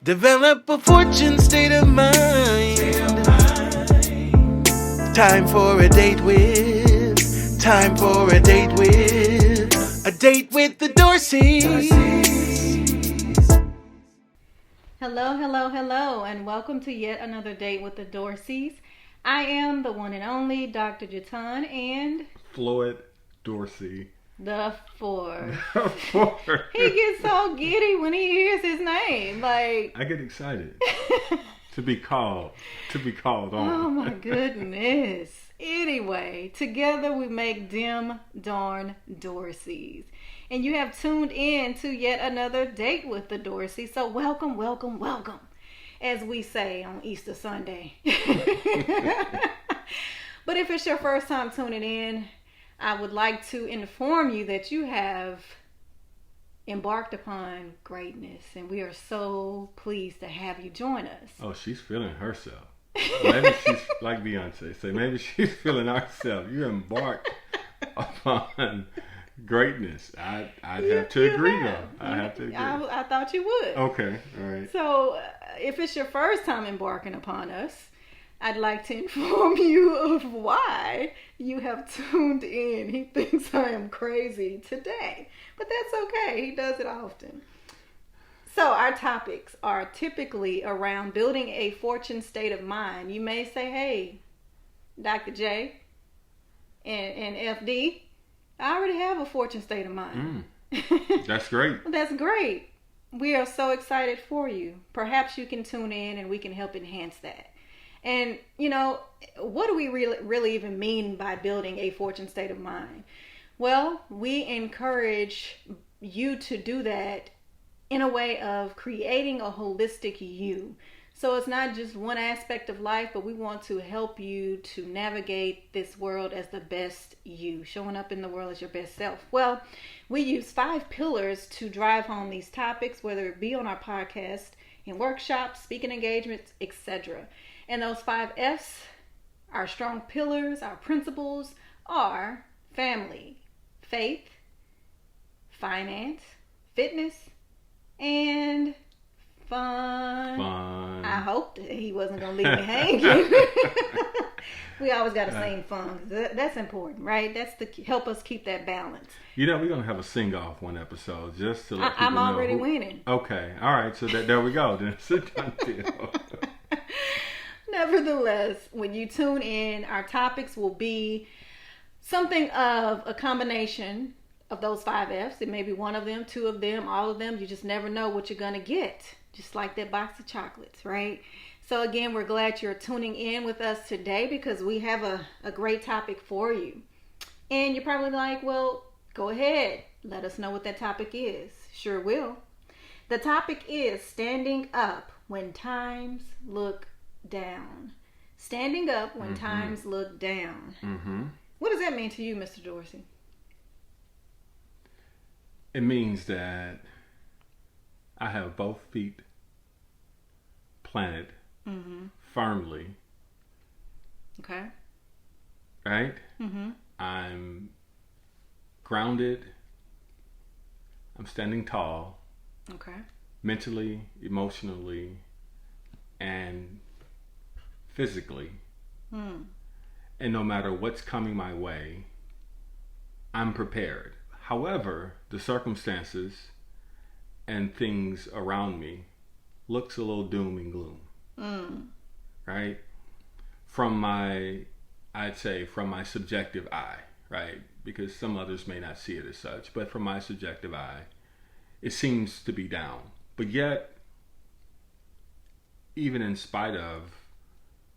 Develop a fortune state of mind. Time for a date with. Time for a date with. A date with the Dorseys. Hello, hello, hello, and welcome to yet another date with the Dorseys. I am the one and only Dr. Jatan and Floyd Dorsey. the four. Four. He gets so giddy when he hears his name. Like I get excited to be called on. Oh my goodness. Anyway, together we make dim darn Dorseys. And you have tuned in to yet another date with the Dorseys. So welcome, welcome, welcome, as we say on Easter Sunday. But if it's your first time tuning in, I would like to inform you that you have embarked upon greatness, and we are so pleased to have you join us. Oh, she's feeling herself. Maybe she's like Beyonce say. Maybe she's feeling herself. You embarked upon greatness. I'd have to agree, though. I have to agree. I thought you would. Okay, all right. So, if it's your first time embarking upon us, I'd like to inform you of why you have tuned in. He thinks I am crazy today, but that's okay. He does it often. So our topics are typically around building a fortune state of mind. You may say, hey, Dr. J and FD, I already have a fortune state of mind. That's great. That's great. We are so excited for you. Perhaps you can tune in and we can help enhance that. And, you know, what do we really even mean by building a fortune state of mind? Well, we encourage you to do that in a way of creating a holistic you. So it's not just one aspect of life, but we want to help you to navigate this world as the best you, showing up in the world as your best self. Well, we use 5 pillars to drive home these topics, whether it be on our podcast, in workshops, speaking engagements, etc. And those 5 F's, our strong pillars, our principles, are family, faith, finance, fitness, and fun. I hoped he wasn't going to leave me hanging. We always got to sing fun. That's important, right? That's to help us keep that balance. You know, we're going to have a sing-off one episode just to let people I'm know. already winning. Okay, all right. So there we go. Then it's a done deal. Nevertheless, when you tune in, our topics will be something of a combination of those 5 F's. It may be one of them, 2 of them, all of them. You just never know what you're going to get. Just like that box of chocolates, right? So again, we're glad you're tuning in with us today because we have a great topic for you. And you're probably like, well, go ahead. Let us know what that topic is. Sure will. The topic is standing up when times look down. Standing up when times look down. Mm-hmm. What does that mean to you, Mr. Dorsey? It means that I have both feet planted firmly. Okay. Right? Mm-hmm. I'm grounded. I'm standing tall. Okay. Mentally, emotionally, and physically. And no matter what's coming my way, I'm prepared. However, the circumstances and things around me looks a little doom and gloom. Right? From my subjective eye, right? Because some others may not see it as such, but from my subjective eye, it seems to be down. But yet, even in spite of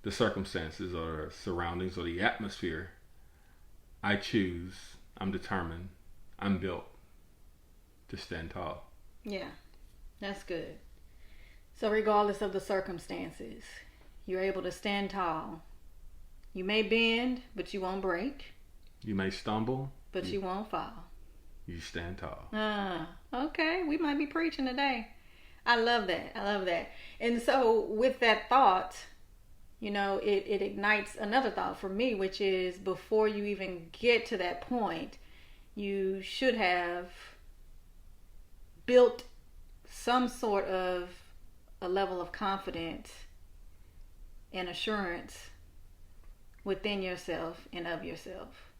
the circumstances or surroundings or the atmosphere, I'm determined, I'm built to stand tall. Yeah, that's good. So regardless of the circumstances, you're able to stand tall. You may bend, but you won't break. You may stumble, but you won't fall. You stand tall. Okay, we might be preaching today. I love that. And so with that thought, you know, it ignites another thought for me, which is before you even get to that point, you should have built some sort of a level of confidence and assurance within yourself and of yourself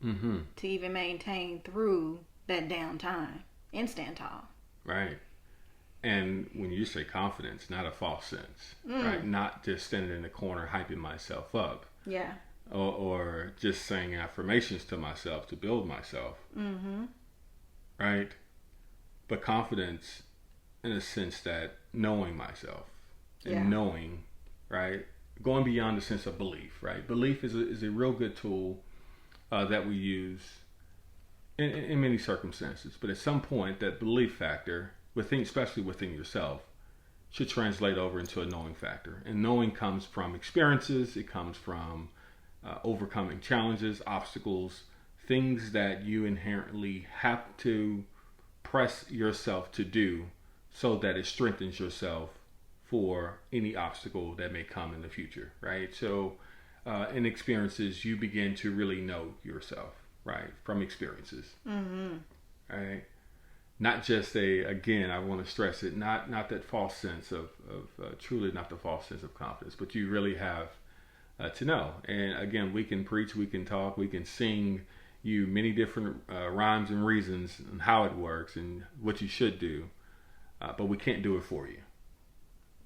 to even maintain through that downtime and stand tall. Right. And when you say confidence, not a false sense, right? Not just standing in the corner hyping myself up. Yeah. Or just saying affirmations to myself to build myself. Right? But confidence in a sense that knowing myself and knowing, right? Going beyond the sense of belief, right? Belief is a real good tool that we use in many circumstances. But at some point, that belief factor, especially within yourself, should translate over into a knowing factor. And knowing comes from experiences. It comes from overcoming challenges, obstacles, things that you inherently have to press yourself to do so that it strengthens yourself for any obstacle that may come in the future, right? So in experiences, you begin to really know yourself, right? From experiences, right? Not just again, I want to stress it, not that false sense of truly not the false sense of confidence, but you really have to know. And again, we can preach, we can talk, we can sing you many different rhymes and reasons on how it works and what you should do, but we can't do it for you.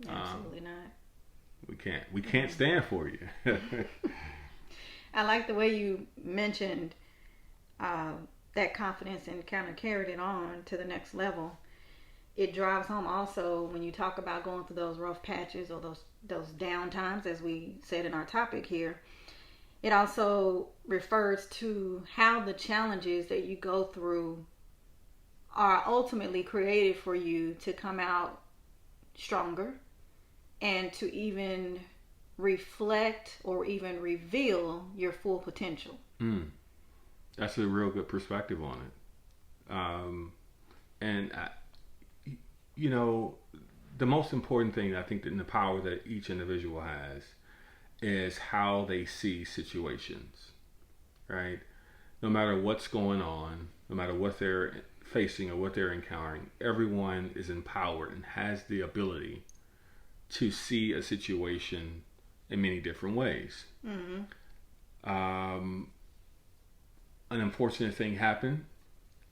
Absolutely not. We can't stand for you. I like the way you mentioned that confidence and kind of carried it on to the next level. It drives home also when you talk about going through those rough patches or those down times, as we said in our topic here. It also refers to how the challenges that you go through are ultimately created for you to come out stronger and to even reflect or even reveal your full potential. That's a real good perspective on it. You know, the most important thing I think that in the power that each individual has is how they see situations, right? No matter what's going on, no matter what they're facing or what they're encountering, everyone is empowered and has the ability to see a situation in many different ways. An unfortunate thing happened.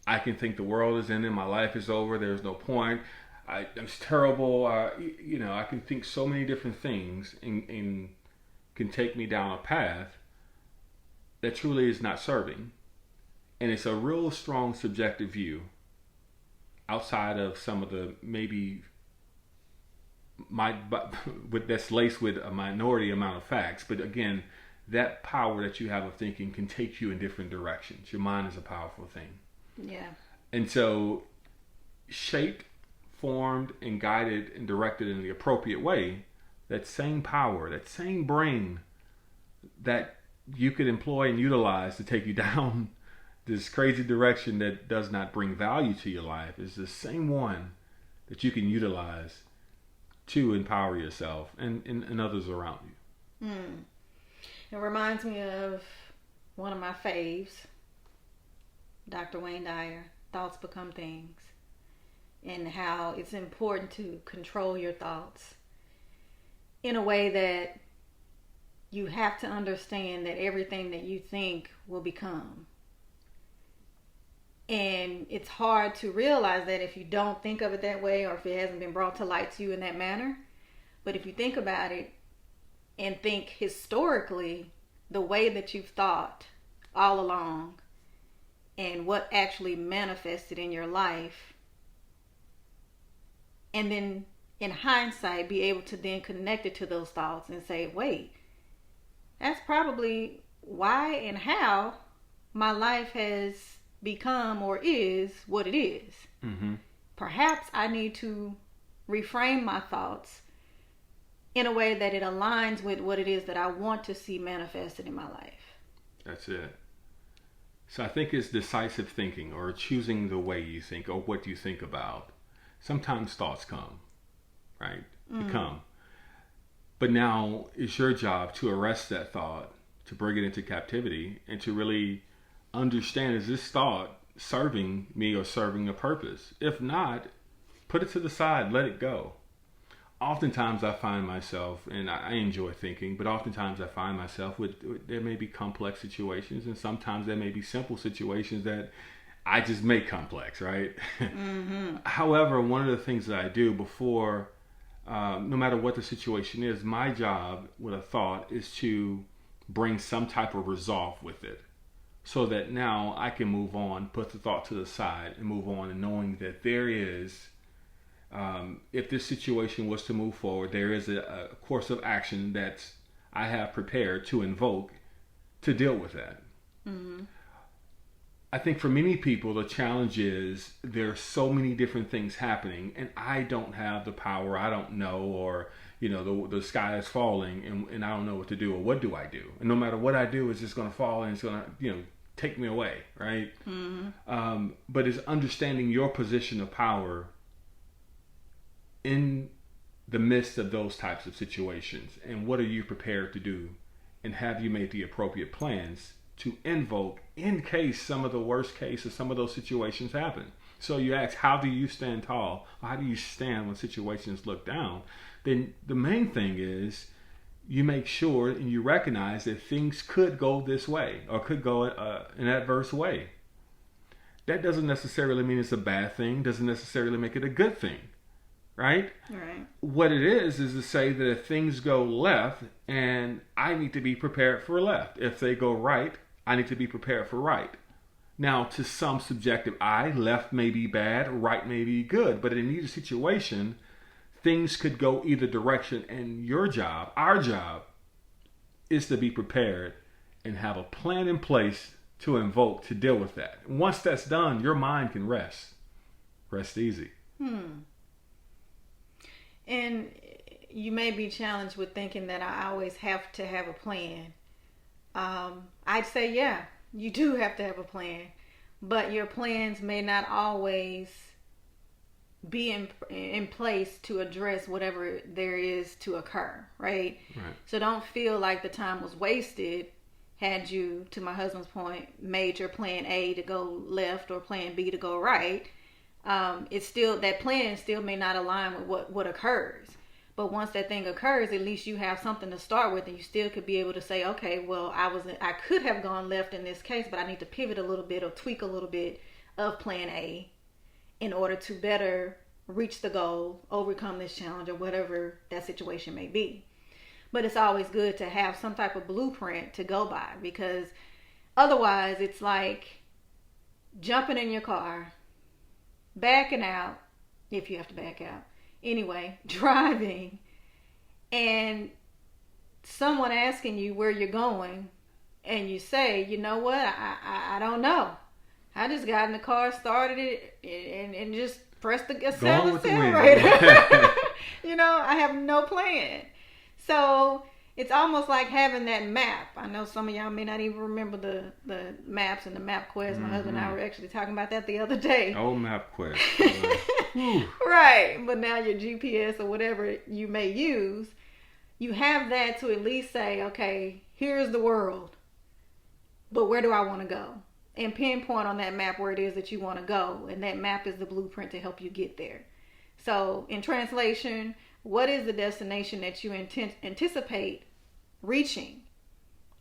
I can think the world is ending, my life is over, there's no point. It's terrible. I can think so many different things and can take me down a path that truly is not serving. And it's a real strong subjective view outside of some of the maybe that's laced with a minority amount of facts. But again, that power that you have of thinking can take you in different directions. Your mind is a powerful thing. Yeah. And so shaped, formed, and guided and directed in the appropriate way, that same power, that same brain that you could employ and utilize to take you down this crazy direction that does not bring value to your life is the same one that you can utilize to empower yourself and others around you. It reminds me of one of my faves, Dr. Wayne Dyer, Thoughts Become Things, and how it's important to control your thoughts in a way that you have to understand that everything that you think will become. And it's hard to realize that if you don't think of it that way or if it hasn't been brought to light to you in that manner. But if you think about it and think historically, the way that you've thought all along and what actually manifested in your life, and then in hindsight be able to then connect it to those thoughts and say, wait, that's probably why and how my life has become or is what it is. Perhaps I need to reframe my thoughts in a way that it aligns with what it is that I want to see manifested in my life. That's it. So I think it's decisive thinking, or choosing the way you think or what you think about. Sometimes thoughts come, right? They come. But now it's your job to arrest that thought, to bring it into captivity, and to really understand, is this thought serving me or serving a purpose? If not, put it to the side, let it go. oftentimes I find myself, and I enjoy thinking, but oftentimes I find myself there may be complex situations, and sometimes there may be simple situations that I just make complex, right? Mm-hmm. However, one of the things that I do before, no matter what the situation is, my job with a thought is to bring some type of resolve with it, so that now I can move on, put the thought to the side, and move on, and knowing that there is, if this situation was to move forward, there is a course of action that I have prepared to invoke to deal with that. Mm-hmm. I think for many people, the challenge is there are so many different things happening, and I don't have the power. I don't know, or the sky is falling, and I don't know what to do, or what do I do? And no matter what I do, it's just going to fall, and it's going to take me away, right? Mm-hmm. But it's understanding your position of power in the midst of those types of situations, and what are you prepared to do, and have you made the appropriate plans to invoke in case some of the worst cases, some of those situations happen. So you ask, how do you stand tall? How do you stand when situations look down? Then the main thing is you make sure and you recognize that things could go this way, or could go an adverse way. That doesn't necessarily mean it's a bad thing, doesn't necessarily make it a good thing, right? Right. What it is to say that if things go left, and I need to be prepared for left. If they go right, I need to be prepared for right. Now, to some subjective eye, left may be bad, right may be good, but in either situation, things could go either direction, and your job, our job, is to be prepared and have a plan in place to invoke to deal with that. Once that's done, your mind can rest easy. And you may be challenged with thinking that I always have to have a plan. I'd say, yeah, you do have to have a plan, but your plans may not always be in place to address whatever there is to occur, right? So don't feel like the time was wasted had you, to my husband's point, made your plan A to go left or plan B to go right. It's still, that plan still may not align with what occurs. But once that thing occurs, at least you have something to start with, and you still could be able to say, okay, well, I could have gone left in this case, but I need to pivot a little bit or tweak a little bit of plan A in order to better reach the goal, overcome this challenge, or whatever that situation may be. But it's always good to have some type of blueprint to go by, because otherwise it's like jumping in your car, backing out, if you have to back out. Anyway, driving, and someone asking you where you're going, and you say, you know what, I don't know. I just got in the car, started it, and just pressed the accelerator. I have no plan. So it's almost like having that map. I know some of y'all may not even remember the maps and the map quest. My husband and I were actually talking about that the other day. Oh, map quest. Right. But now your GPS or whatever you may use, you have that to at least say, okay, here's the world, but where do I want to go? And pinpoint on that map where it is that you want to go. And that map is the blueprint to help you get there. So in translation, what is the destination that you anticipate reaching,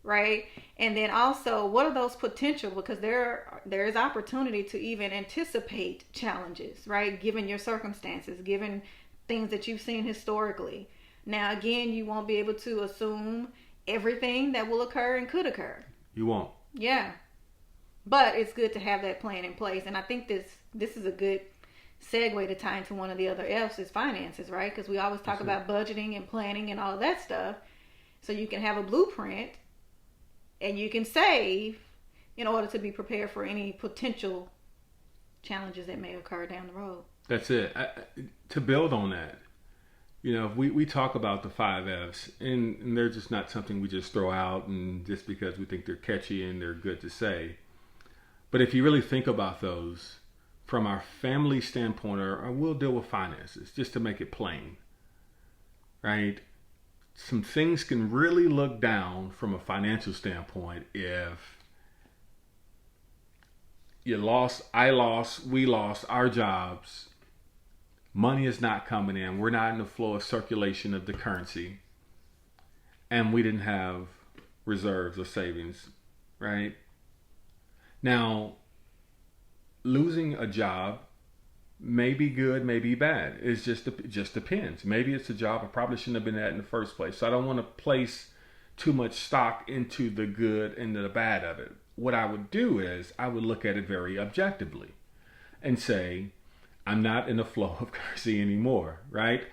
right? And then also, what are those potential? Because there is opportunity to even anticipate challenges, right? Given your circumstances, given things that you've seen historically. Now, again, you won't be able to assume everything that will occur and could occur. You won't. Yeah. But it's good to have that plan in place. And I think this is a good segue to tie into one of the other F's, is finances, right? Because we always talk about budgeting and planning and all of that stuff. So you can have a blueprint and you can save in order to be prepared for any potential challenges that may occur down the road. That's it. To build on that, we talk about the 5 F's, and they're just not something we just throw out and just because we think they're catchy and they're good to say. But if you really think about those, from our family standpoint, or we'll deal with finances, just to make it plain, right? Some things can really look down from a financial standpoint if you lost, I lost, we lost our jobs money is not coming in. We're not in the flow of circulation of the currency. And we didn't have reserves or savings, right? Now, losing a job may be good, may be bad. It just depends. Maybe it's a job I probably shouldn't have been at in the first place. So I don't want to place too much stock into the good and the bad of it. What I would do is I would look at it very objectively and say, I'm not in the flow of currency anymore, right?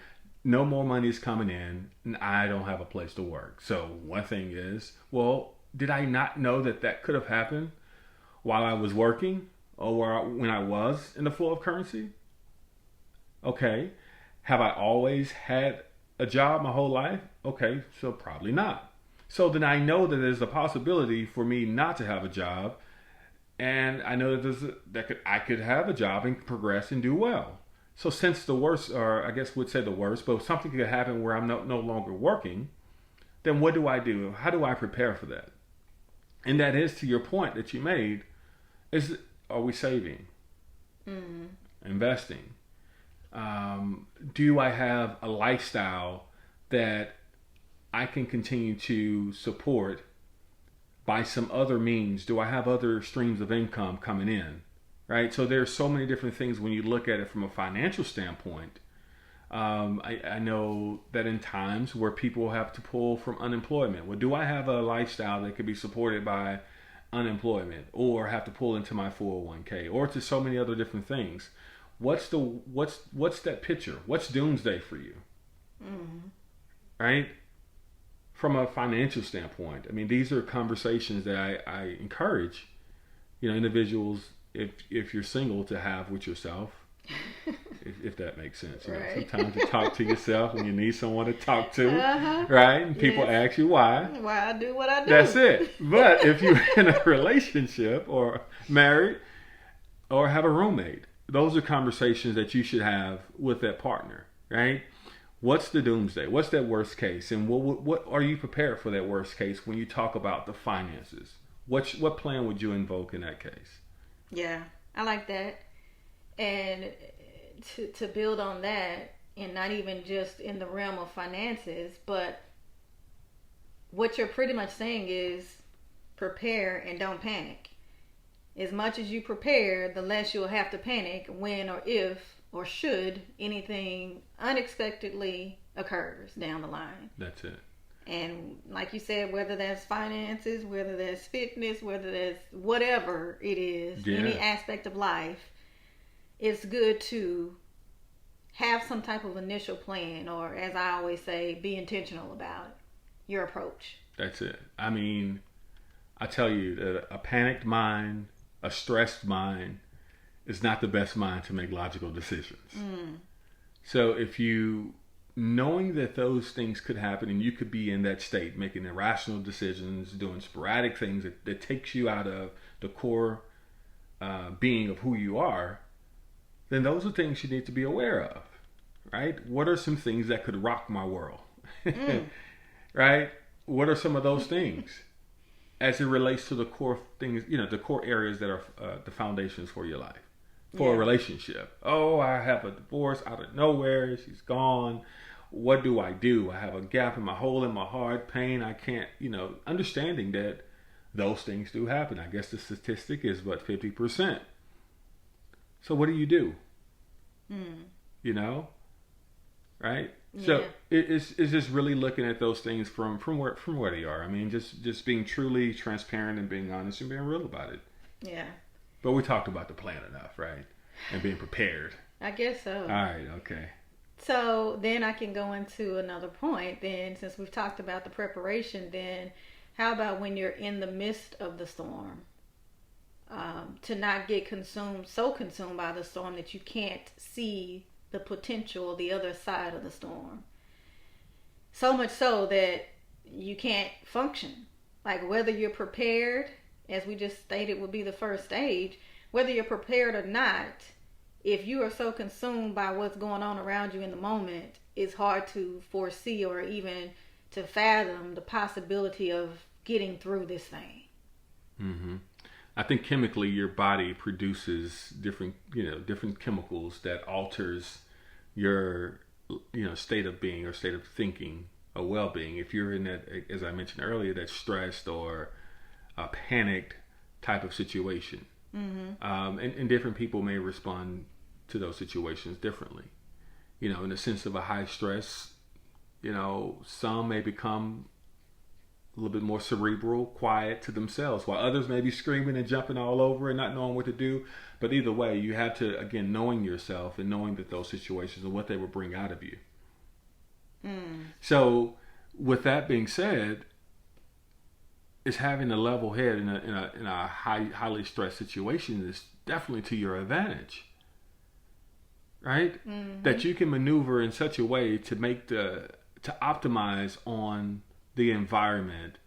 No more money is coming in and I don't have a place to work. So one thing is, well, did I not know that that could have happened while I was working or when I was in the flow of currency? Okay. Have I always had a job my whole life? Okay, so probably not. So then I know that there's a possibility for me not to have a job, and I know that I could have a job and progress and do well. So since the worst, or I guess would say the worst, but something could happen where I'm no longer working, then what do I do? How do I prepare for that? And that is to your point that you made, are we saving? Mm-hmm. Investing? Do I have a lifestyle that I can continue to support by some other means? Do I have other streams of income coming in? Right? So there's so many different things when you look at it from a financial standpoint. I know that in times where people have to pull from unemployment. Well, do I have a lifestyle that could be supported by unemployment, or have to pull into my 401k, or to so many other different things? What's that picture? What's doomsday for you? Mm-hmm. Right? From a financial standpoint, I mean, these are conversations that I encourage, individuals, if you're single, to have with yourself, if that makes sense. Right. Sometimes you talk to yourself when you need someone to talk to, right? And people ask you why. Why I do what I do. That's it. But if you're in a relationship or married or have a roommate, those are conversations that you should have with that partner, right? What's the doomsday? What's that worst case? And what are you prepared for that worst case when you talk about the finances? What plan would you invoke in that case? Yeah, I like that. And to build on that, and not even just in the realm of finances, but what you're pretty much saying is prepare and don't panic. As much as you prepare, the less you'll have to panic when or if or should anything unexpectedly occurs down the line. That's it. And like you said, whether that's finances, whether that's fitness, whether that's whatever it is, any aspect of life, it's good to have some type of initial plan, or as I always say, be intentional about your approach. That's it. I mean, I tell you that a panicked mind, a stressed mind is not the best mind to make logical decisions. So if you, knowing that those things could happen and you could be in that state, making irrational decisions, doing sporadic things that takes you out of the core being of who you are, then those are things you need to be aware of, right? What are some things that could rock my world, right? What are some of those things as it relates to the core things, the core areas that are the foundations for your life, for a relationship? Oh, I have a divorce out of nowhere. She's gone. What do? I have a gap in my hole in my heart, pain. I can't, understanding that those things do happen. I guess the statistic is 50%. So what do you do? Right? Yeah. So it's just really looking at those things from where they are. I mean, just being truly transparent and being honest and being real about it. Yeah. But we talked about the plan enough, right? And being prepared. I guess so. All right. Okay. So then I can go into another point. Then, since we've talked about the preparation, then how about when you're in the midst of the storm? To not get so consumed by the storm that you can't see the potential, the other side of the storm. So much so that you can't function. Like whether you're prepared, as we just stated would be the first stage, whether you're prepared or not, if you are so consumed by what's going on around you in the moment, it's hard to foresee or even to fathom the possibility of getting through this thing. Mm-hmm. I think chemically your body produces different chemicals that alters your state of being or state of thinking or well-being. If you're in that, as I mentioned earlier, that stressed or panicked type of situation, and different people may respond to those situations differently. In the sense of a high stress, some may become a little bit more cerebral, quiet to themselves, while others may be screaming and jumping all over and not knowing what to do. But either way, you have to, again, knowing yourself and knowing that those situations and what they will bring out of you. So with that being said, is having a level head in a highly stressed situation is definitely to your advantage, right? That you can maneuver in such a way to optimize on the environment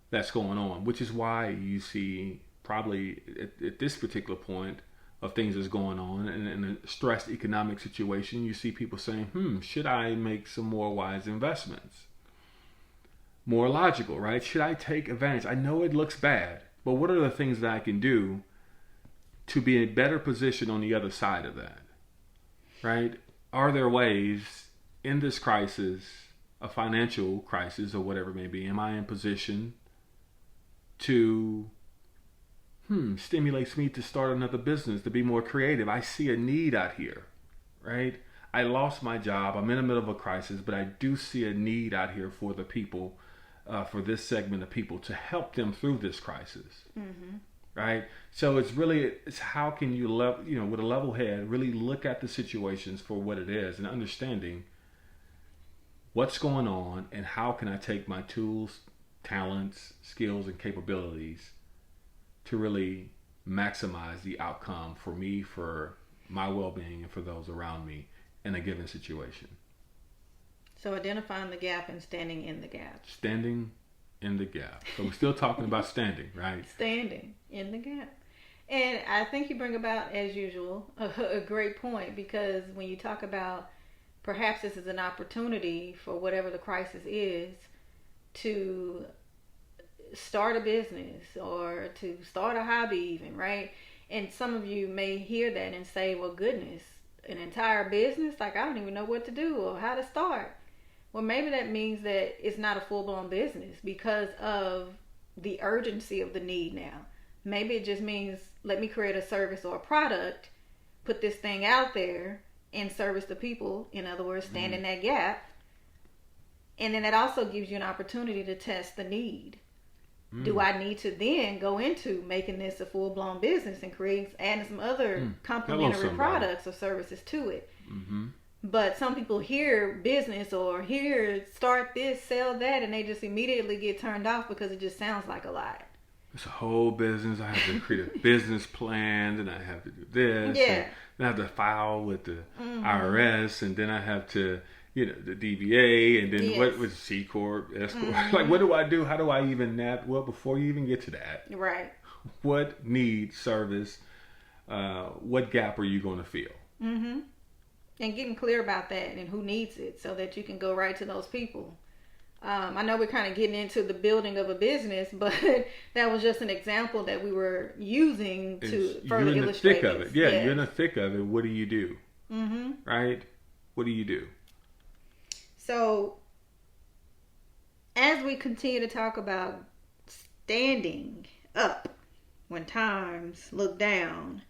that's going on, which is why you see probably at this particular point of things that's going on in a stressed economic situation, you see people saying, should I make some more wise investments? More logical, right? Should I take advantage? I know it looks bad, but what are the things that I can do to be in a better position on the other side of that, right? Are there ways in this crisis, a financial crisis or whatever it may be, am I in position to stimulates me to start another business, to be more creative? I see a need out here, right? I lost my job. I'm in the middle of a crisis, but I do see a need out here for the people, for this segment of people, to help them through this crisis, right? So it's how can you, with a level head, really look at the situations for what it is and understanding what's going on and how can I take my tools, talents, skills, and capabilities to really maximize the outcome for me, for my well-being, and for those around me in a given situation. So identifying the gap and standing in the gap. Standing in the gap. So we're still talking about standing, right? Standing in the gap. And I think you bring about, as usual, a great point, because when you talk about perhaps this is an opportunity for whatever the crisis is to start a business or to start a hobby even, right? And some of you may hear that and say, well, goodness, an entire business? Like, I don't even know what to do or how to start. Well, maybe that means that it's not a full-blown business because of the urgency of the need now. Maybe it just means, let me create a service or a product, put this thing out there, and service the people. In other words, stand in that gap. And then that also gives you an opportunity to test the need. Do I need to then go into making this a full-blown business and adding some other complementary products or services to it? But some people hear business or hear start this, sell that, and they just immediately get turned off because it just sounds like a lot. It's a whole business. I have to create a business plan, and I have to do this. Yeah. And I have to file with the IRS, and then I have to, the DBA, and then what was C Corp, S Corp? Like, what do I do? How do I even well, before you even get to that, right? What need, service, what gap are you going to fill? And getting clear about that and who needs it, so that you can go right to those people. I know we're kind of getting into the building of a business, but that was just an example that we were using to further illustrate. You're in the thick of it. Yeah, you're in the thick of it. What do you do? Right? What do you do? So, as we continue to talk about standing up when times look down,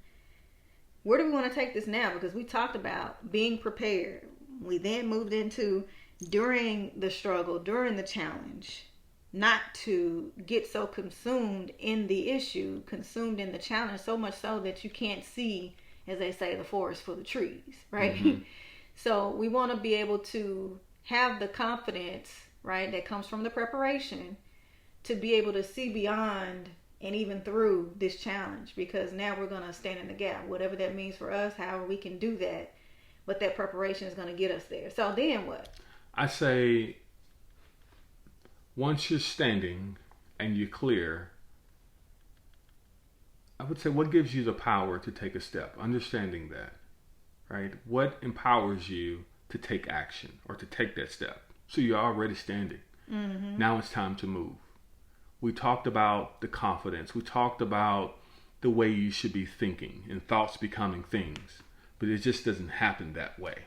where do we want to take this now? Because we talked about being prepared. We then moved into during the struggle, during the challenge, not to get so consumed in the issue, consumed in the challenge, so much so that you can't see, as they say, the forest for the trees, right? So we want to be able to have the confidence, right, that comes from the preparation to be able to see beyond and even through this challenge, because now we're going to stand in the gap, whatever that means for us, however we can do that. But that preparation is going to get us there. So then what? I say, once you're standing and you're clear, I would say, what gives you the power to take a step? Understanding that, right? What empowers you to take action or to take that step? So you're already standing. Now it's time to move. We talked about the confidence. We talked about the way you should be thinking and thoughts becoming things. But it just doesn't happen that way.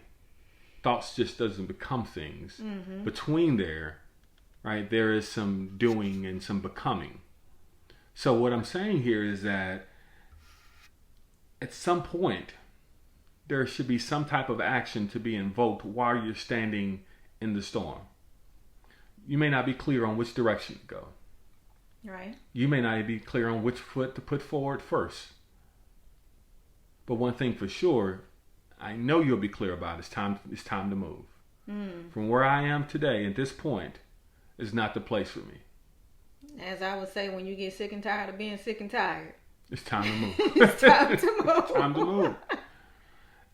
thoughts just doesn't become things. Between there, right, there is some doing and some becoming. So what I'm saying here is that at some point, there should be some type of action to be invoked while you're standing in the storm. You may not be clear on which direction to go. Right. You may not be clear on which foot to put forward first. But one thing for sure, I know you'll be clear about it's time to move. From where I am today at this point is not the place for me. As I would say, when you get sick and tired of being sick and tired, it's time to move. it's time to move. It's time to move.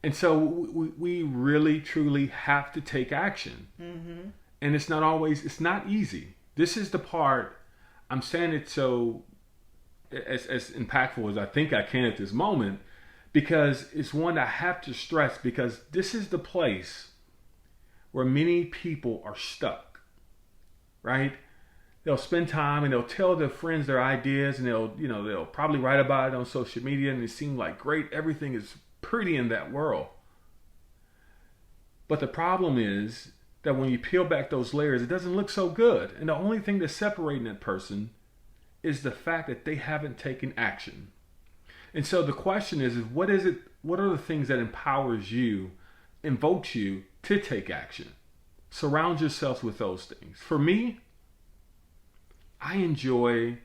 And so we really, truly have to take action. And it's not easy. This is the part, I'm saying it so as impactful as I think I can at this moment, because it's one I have to stress, because this is the place where many people are stuck, right? They'll spend time and they'll tell their friends their ideas, and they'll probably write about it on social media, and it seems like great, everything is pretty in that world. But the problem is that when you peel back those layers, it doesn't look so good. And the only thing that's separating that person is the fact that they haven't taken action. And so the question is what are the things that empowers you, invokes you to take action? Surround yourself with those things. For me, I enjoy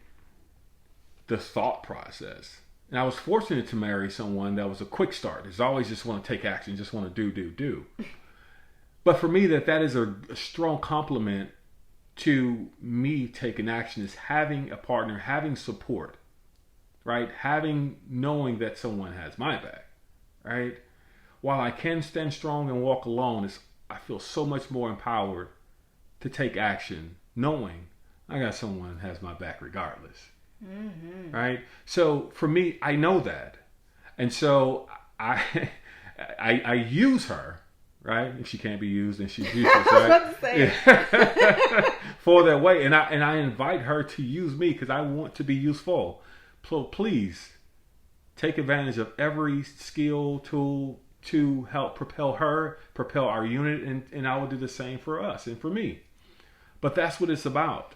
the thought process. And I was fortunate to marry someone that was a quick start. There's always just want to take action, just want to do. But for me, that is a strong compliment to me taking action, is having a partner, having support, right? Knowing that someone has my back, right? While I can stand strong and walk alone, I feel so much more empowered to take action, knowing I got someone who has my back regardless. Right? So for me, I know that. And so I use her, right? If she can't be used, then she's useless, right? For that way. And I invite her to use me because I want to be useful. So please take advantage of every skill, tool to help propel our unit, and I will do the same for us and for me. But that's what it's about.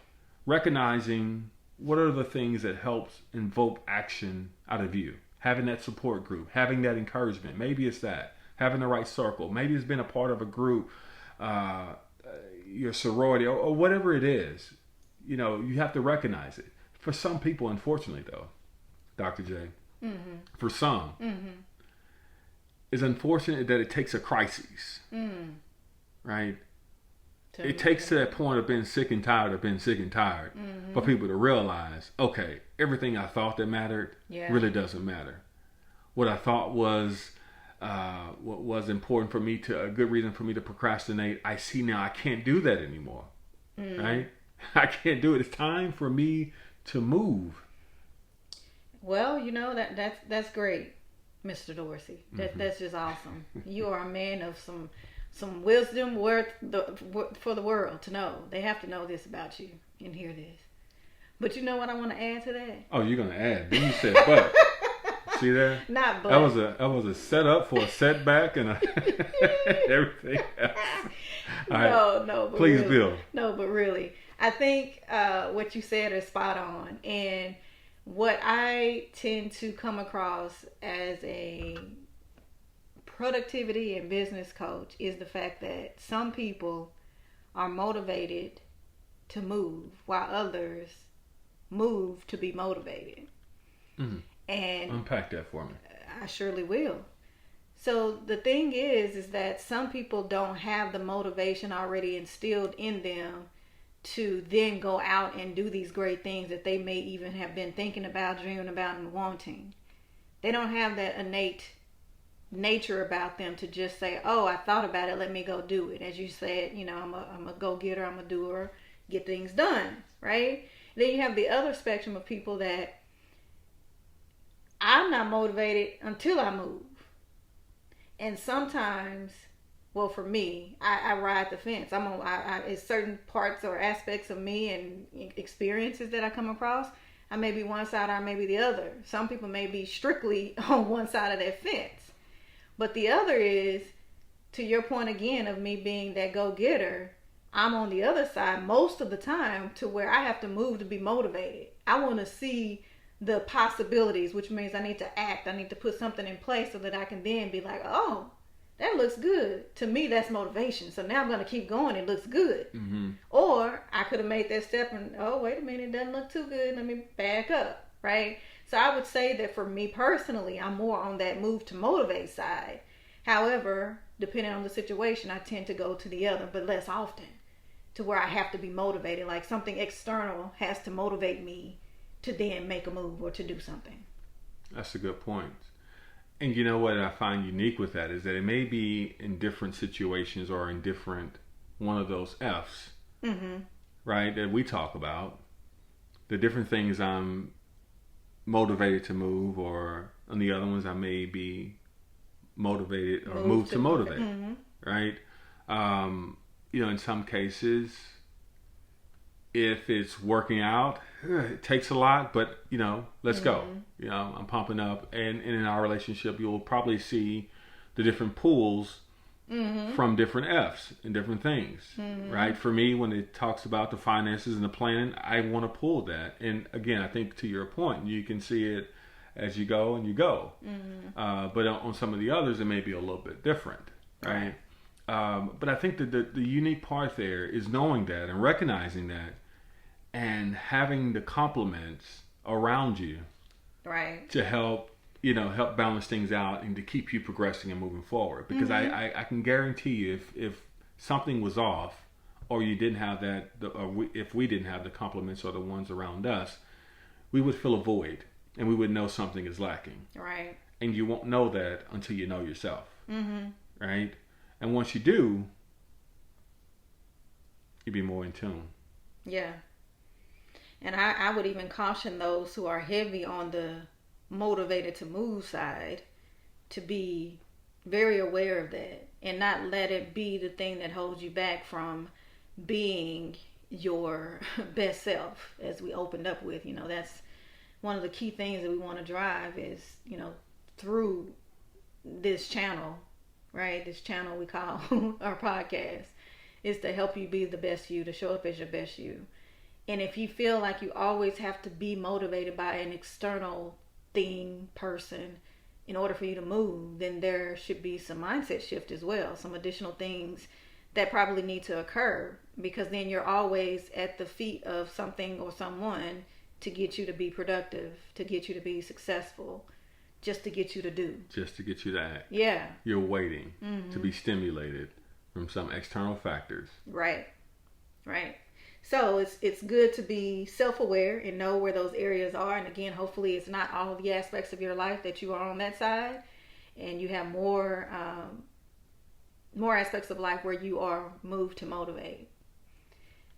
Recognizing what are the things that helps invoke action out of you. Having that support group, having that encouragement. Maybe it's that. Having the right circle. Maybe it's been a part of a group, your sorority, or whatever it is. You have to recognize it. For some people, unfortunately, though, Dr. J, for some, it's unfortunate that it takes a crisis, right? It takes to that point of being sick and tired for people to realize, okay, everything I thought that mattered really doesn't matter. What I thought was what was important for me, a good reason for me to procrastinate, I see now I can't do that anymore, right? I can't do it. It's time for me to move. Well, that's great, Mr. Dorsey. That's just awesome. You are a man of some wisdom for the world to know. They have to know this about you and hear this. But you know what I want to add to that? Oh, you're going to add. Then you said but. See there? Not but. That was a setup for a setback and everything else. No, but please really, build. No, but really, I think what you said is spot on. And what I tend to come across as a productivity and business coach is the fact that some people are motivated to move while others move to be motivated. And unpack that for me. I surely will. So the thing is that some people don't have the motivation already instilled in them to then go out and do these great things that they may even have been thinking about, dreaming about, and wanting. They don't have that innate nature about them to just say, oh, I thought about it, let me go do it. As you said, I'm a go-getter, I'm a doer, get things done, right? Then you have the other spectrum of people that I'm not motivated until I move. And sometimes, well, for me, I ride the fence. It's certain parts or aspects of me and experiences that I come across. I may be one side or I may be the other. Some people may be strictly on one side of that fence. But the other is to your point again of me being that go-getter, I'm on the other side most of the time to where I have to move to be motivated. I want to see the possibilities, which means I need to act. I need to put something in place so that I can then be like, oh, that looks good. To me, that's motivation. So now I'm going to keep going. It looks good. Mm-hmm. Or I could have made that step and, oh, wait a minute, it doesn't look too good. Let me back up, right? So I would say that for me personally, I'm more on that move to motivate side. However, depending on the situation, I tend to go to the other, but less often, to where I have to be motivated. Like something external has to motivate me to then make a move or to do something. That's a good point. And you know what I find unique with that is that it may be in different situations or in different one of those F's, Mm-hmm. right, that we talk about. The different things I'm motivated to move, or on the other ones I may be motivated or move to motivate, Mm-hmm. right? In some cases, if it's working out, it takes a lot, but let's go. I'm pumping up, and in our relationship, you'll probably see the different pulls from different F's and different things, right? For me, when it talks about the finances and the planning, I want to pull that. And again, I think to your point, you can see it as you go and you go. But on some of the others, it may be a little bit different, right? But I think that the unique part there is knowing that and recognizing that and having the compliments around you, right, to help balance things out and to keep you progressing and moving forward. Because I can guarantee you, if something was off, or you didn't have that, if we didn't have the compliments or the ones around us, we would feel a void and we would know something is lacking. Right. And you won't know that until you know yourself. Right. And once you do, you'll be more in tune. Yeah. And I would even caution those who are heavy on the motivated to move side to be very aware of that and not let it be the thing that holds you back from being your best self. As we opened up with, that's one of the key things that we want to drive is, through this channel, right? This channel we call our podcast, is to help you be the best you, to show up as your best you. And if you feel like you always have to be motivated by an external thing, person, in order for you to move, then there should be some mindset shift as well. Some additional things that probably need to occur, because then you're always at the feet of something or someone to get you to be productive, to get you to be successful, just to get you to do. Just to get you to act. Yeah. You're waiting to be stimulated from some external factors. Right. Right. So it's good to be self-aware and know where those areas are. And again, hopefully it's not all of the aspects of your life that you are on that side, and you have more aspects of life where you are moved to motivate.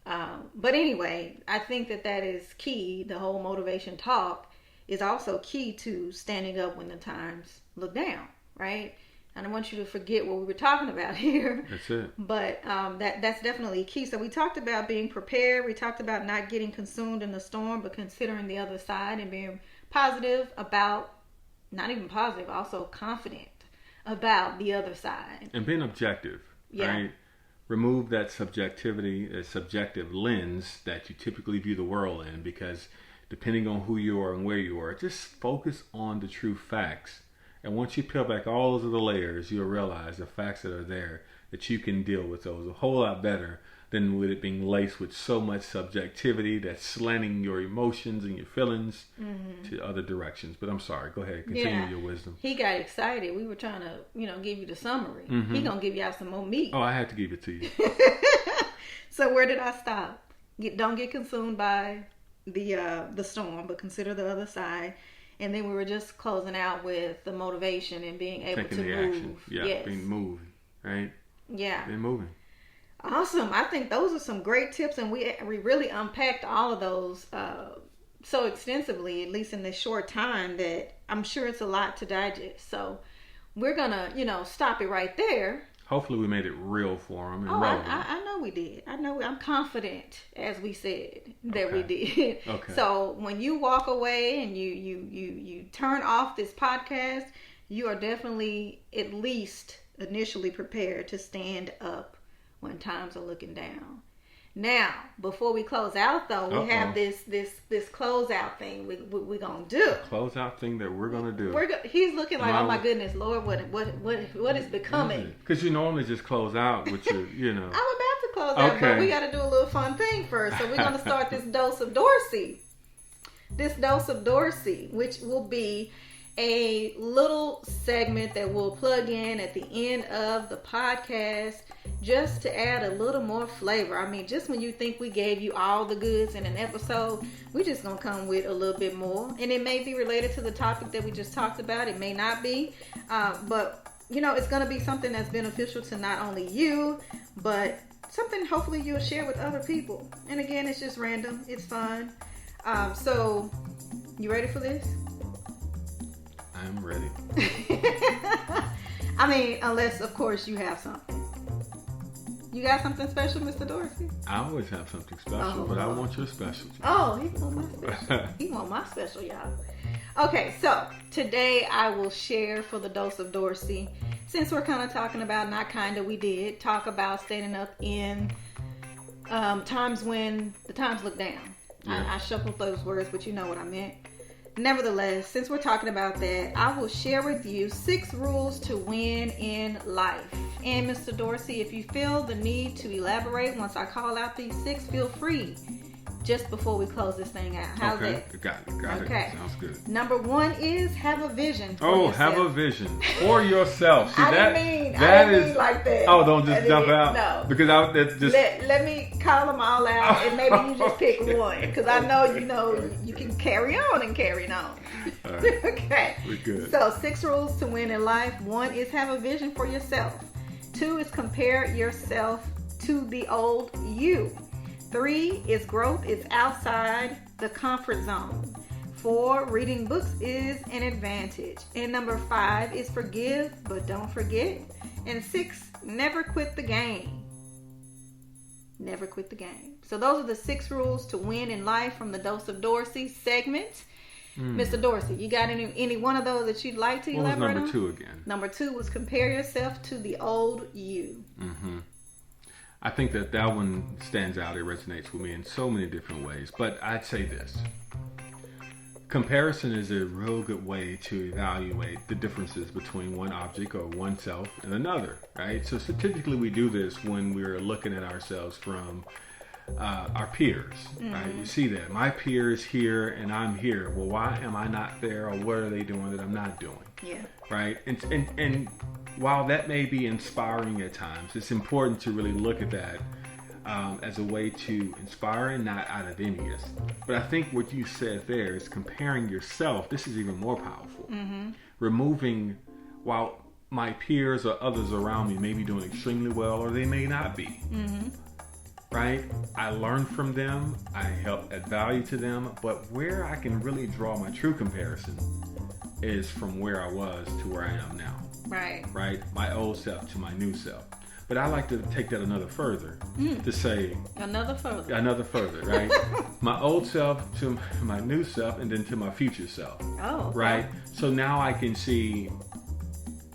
But anyway, I think that is key. The whole motivation talk is also key to standing up when the times look down, right? I don't want you to forget what we were talking about here. That's it. But that's definitely key. So we talked about being prepared. We talked about not getting consumed in the storm, but considering the other side and being positive about, not even positive, also confident about the other side. And being objective, right? Remove that subjectivity, a subjective lens that you typically view the world in, because depending on who you are and where you are, just focus on the true facts. And once you peel back all of the layers, you'll realize the facts that are there, that you can deal with those a whole lot better than with it being laced with so much subjectivity that's slanting your emotions and your feelings to other directions. But I'm sorry, go ahead, continue your wisdom. He got excited. We were trying to, give you the summary. He gonna give you out some more meat. Oh, I had to give it to you. So where did I stop? Don't get consumed by the storm, but consider the other side. And then we were just closing out with the motivation and being able Taking to the move. action. Yeah, being moving, right? Yeah. Being moving. Awesome. I think those are some great tips, and we really unpacked all of those so extensively, at least in this short time, that I'm sure it's a lot to digest. So we're going to, stop it right there. Hopefully we made it real for them and relevant. I know we did. I'm confident, as we said, that we did. Okay. So when you walk away and you turn off this podcast, you are definitely at least initially prepared to stand up when times are looking down. Now, before we close out, though, we have this closeout thing we're gonna do. Closeout thing that we're gonna do. He's looking like, oh my goodness, Lord, what is becoming? Because you normally just close out with your, I'm about to close out, but we got to do a little fun thing first. So we're gonna start this dose of Dorsey. This dose of Dorsey, which will be a little segment that we'll plug in at the end of the podcast just to add a little more flavor. I mean, just when you think we gave you all the goods in an episode, we're just going to come with a little bit more. And it may be related to the topic that we just talked about. It may not be. But, it's going to be something that's beneficial to not only you, but something hopefully you'll share with other people. And again, it's just random. It's fun. So, you ready for this? I'm ready. I mean, unless, of course, you have something. You got something special, Mr. Dorsey? I always have something special, but I want your specialty. Oh, he want my special. He want my special, y'all. Okay, so today I will share for the dose of Dorsey. Since we're kind of talking about, we did talk about standing up in times when the times look down. Yeah. I shuffled those words, but you know what I meant. Nevertheless, since we're talking about that, I will share with you 6 rules to win in life. And Mr. Dorsey, if you feel the need to elaborate once I call out these 6, feel free just before we close this thing out. How's that? Got it. Okay. Sounds good. Number 1 is have a vision for yourself. Have a vision for yourself. See, I didn't mean like that. Oh, don't just jump out. No. Because that's just... Let me call them all out, and maybe you just pick one. Because I know you can carry on and carry on. All right. Okay. We're good. So 6 rules to win in life. 1 is have a vision for yourself. 2 is compare yourself to the old you. 3 is growth is outside the comfort zone. 4, reading books is an advantage. And number 5 is forgive but don't forget. And 6, never quit the game. Never quit the game. So those are the 6 rules to win in life from the Dose of Dorsey segment. Mr. Dorsey, you got any one of those that you'd like to elaborate on? What was number 2 again? Number 2 was compare yourself to the old you. Mm-hmm. I think that one stands out. It resonates with me in so many different ways. But I'd say this. Comparison is a real good way to evaluate the differences between one object or oneself and another, right? So statistically, we do this when we're looking at ourselves from our peers, right? You see that. My peer is here and I'm here. Well, why am I not there, or what are they doing that I'm not doing? Yeah. Right? And while that may be inspiring at times, it's important to really look at that as a way to inspire and not out of envious. But I think what you said there is comparing yourself. This is even more powerful. Mm-hmm. Removing, while my peers or others around me may be doing extremely well, or they may not be. Mm-hmm. Right? I learn from them. I help add value to them. But where I can really draw my true comparison is from where I was to where I am now. Right. Right? My old self to my new self. But I like to take that another further to say... Another further, right? My old self to my new self, and then to my future self. Oh. Okay. Right? So now I can see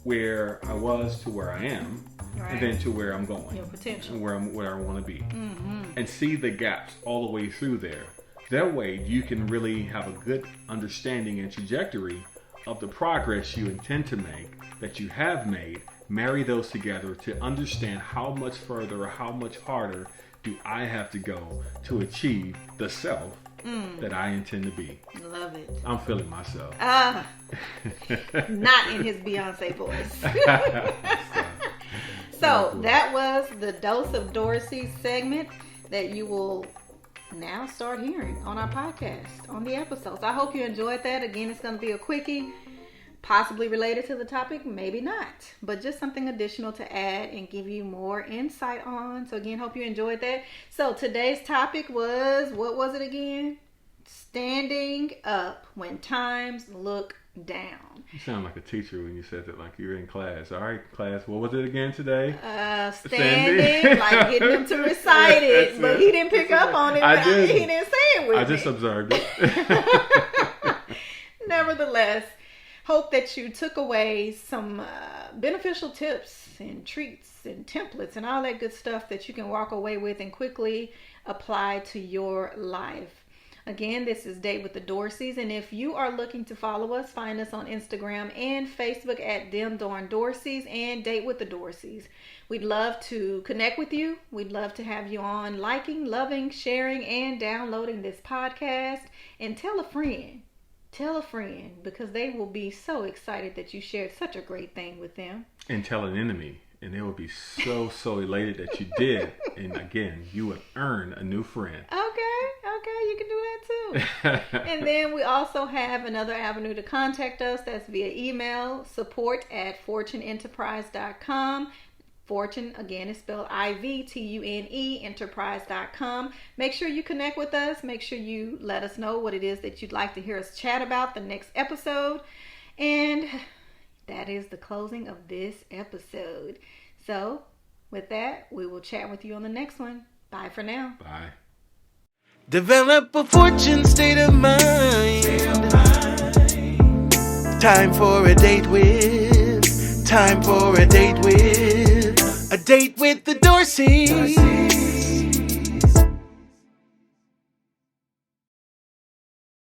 where I was to where I am. Right. And then to where I'm going. Your potential. And where I want to be. Mm-hmm. And see the gaps all the way through there. That way you can really have a good understanding and trajectory of the progress you intend to make, that you have made. Marry those together to understand how much further or how much harder do I have to go to achieve the self that I intend to be. Love it. I'm feeling myself. Not in his Beyonce voice. So that was the Dose of Dorsey segment that you will now start hearing on our podcast, on the episodes. I hope you enjoyed that. Again, it's going to be a quickie, possibly related to the topic, maybe not, but just something additional to add and give you more insight on. So again, hope you enjoyed that. So today's topic was, what was it again? Standing up when times look down. You sound like a teacher when you said that, like you were in class. All right, class, what was it again today? Standing, like getting him to recite it, but he didn't pick up on it. I did. He didn't say it with me. I just observed it. Nevertheless, hope that you took away some beneficial tips and treats and templates and all that good stuff that you can walk away with and quickly apply to your life. Again, this is Date with the Dorseys, and if you are looking to follow us, find us on Instagram and Facebook at Them Darn Dorseys and Date with the Dorseys. We'd love to connect with you. We'd love to have you on liking, loving, sharing, and downloading this podcast. And tell a friend. Tell a friend, because they will be so excited that you shared such a great thing with them. And tell an enemy. And they will be so elated that you did. And again, you would earn a new friend. Okay, you can do that too. And then we also have another avenue to contact us. That's via email, support@fortuneenterprise.com. Fortune, again, is spelled IVTUNE, enterprise.com. Make sure you connect with us. Make sure you let us know what it is that you'd like to hear us chat about the next episode. And that is the closing of this episode. So, with that, we will chat with you on the next one. Bye for now. Bye. Develop a fortune state of mind. Time for a date with. A date with the Dorseys.